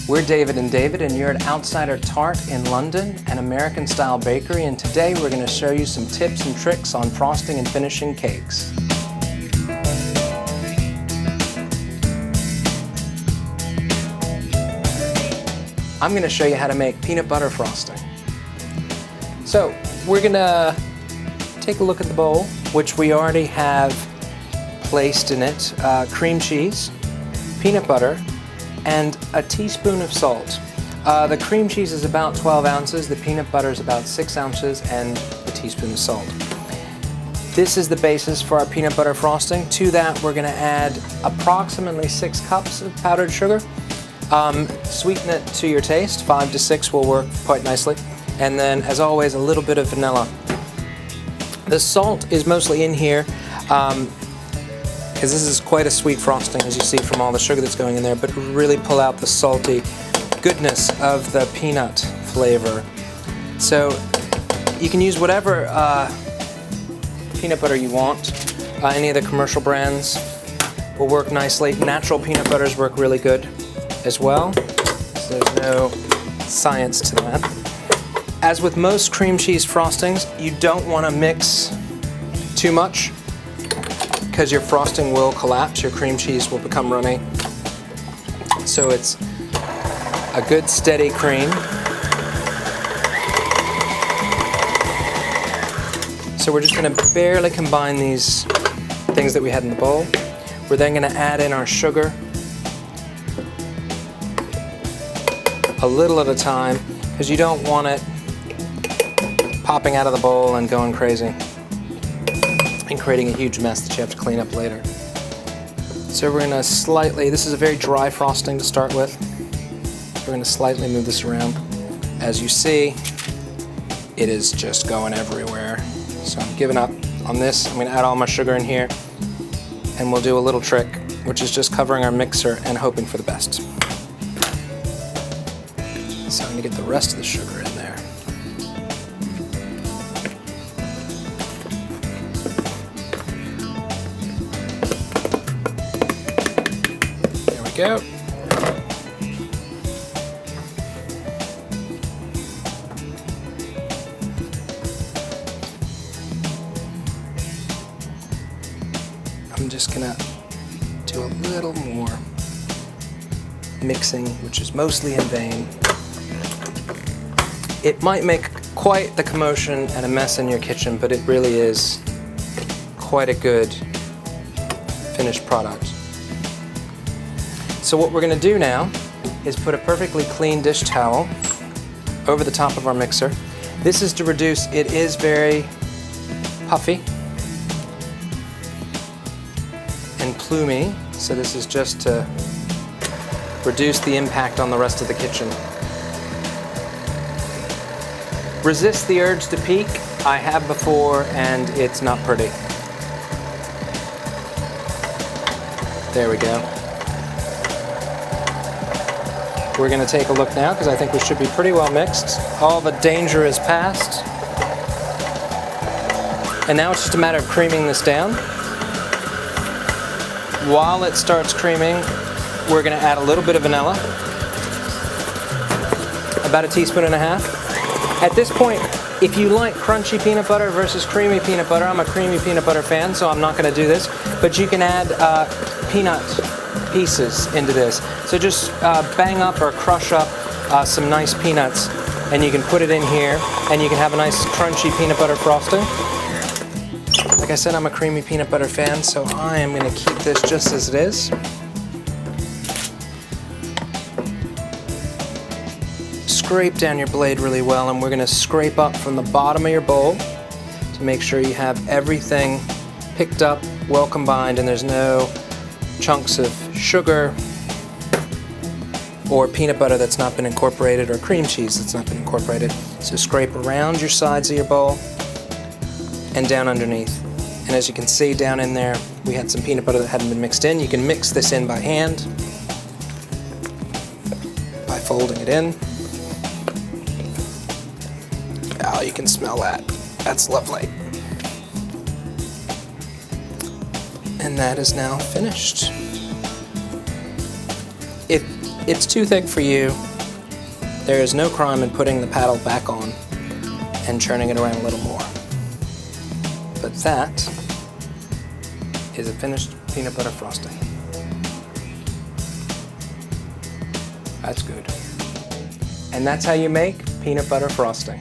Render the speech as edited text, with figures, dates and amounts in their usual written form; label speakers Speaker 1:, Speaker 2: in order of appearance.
Speaker 1: We're David and David, and you're at Outsider Tart in London, an American-style bakery, and today we're going to show you some tips and tricks on frosting and finishing cakes. I'm going to show you how to make peanut butter frosting. So we're going to take a look at the bowl, which we already have placed in it cream cheese, peanut butter, and a teaspoon of salt. The cream cheese is about 12 ounces, the peanut butter is about 6 ounces, and a teaspoon of salt. This is the basis for our peanut butter frosting. To that, we're going to add approximately 6 cups of powdered sugar. Sweeten it to your taste. 5 to 6 will work quite nicely. And then, as always, a little bit of vanilla. The salt is mostly in here because this is quite a sweet frosting, as you see from all the sugar that's going in there, but really pull out the salty goodness of the peanut flavor. So you can use whatever peanut butter you want. Any of the commercial brands will work nicely. Natural peanut butters work really good as well, so there's no science to that. As with most cream cheese frostings, you don't want to mix too much because your frosting will collapse, your cream cheese will become runny. So it's a good steady cream. So we're just going to barely combine these things that we had in the bowl. We're then going to add in our sugar, a little at a time, because you don't want it popping out of the bowl and going crazy and creating a huge mess that you have to clean up later. So we're going to slightly, this is a very dry frosting to start with. We're going to slightly move this around. As you see, it is just going everywhere. So I'm giving up on this. I'm going to add all my sugar in here, and we'll do a little trick, which is just covering our mixer and hoping for the best. So I'm going to get the rest of the sugar in there. There we go. I'm just going to do a little more mixing, which is mostly in vain. It might make quite the commotion and a mess in your kitchen, but it really is quite a good finished product. So what we're going to do now is put a perfectly clean dish towel over the top of our mixer. This is to reduce, it is very puffy and plumy, so this is just to reduce the impact on the rest of the kitchen. Resist the urge to peek. I have before, and it's not pretty. There we go. We're going to take a look now, because I think we should be pretty well mixed. All the danger is past. And now it's just a matter of creaming this down. While it starts creaming, we're going to add a little bit of vanilla. About 1.5 teaspoons. At this point, if you like crunchy peanut butter versus creamy peanut butter, I'm a creamy peanut butter fan, so I'm not going to do this, but you can add peanut pieces into this. So just bang up or crush up some nice peanuts, and you can put it in here, and you can have a nice crunchy peanut butter frosting. Like I said, I'm a creamy peanut butter fan, so I am going to keep this just as it is. Scrape down your blade really well, and we're going to scrape up from the bottom of your bowl to make sure you have everything picked up, well combined, and there's no chunks of sugar or peanut butter that's not been incorporated or cream cheese that's not been incorporated. So scrape around your sides of your bowl and down underneath. And as you can see down in there, we had some peanut butter that hadn't been mixed in. You can mix this in by hand by folding it in. Oh, you can smell that. That's lovely. And that is now finished. it's too thick for you, there is no crime in putting the paddle back on and churning it around a little more. But that is a finished peanut butter frosting. That's good. And that's how you make peanut butter frosting.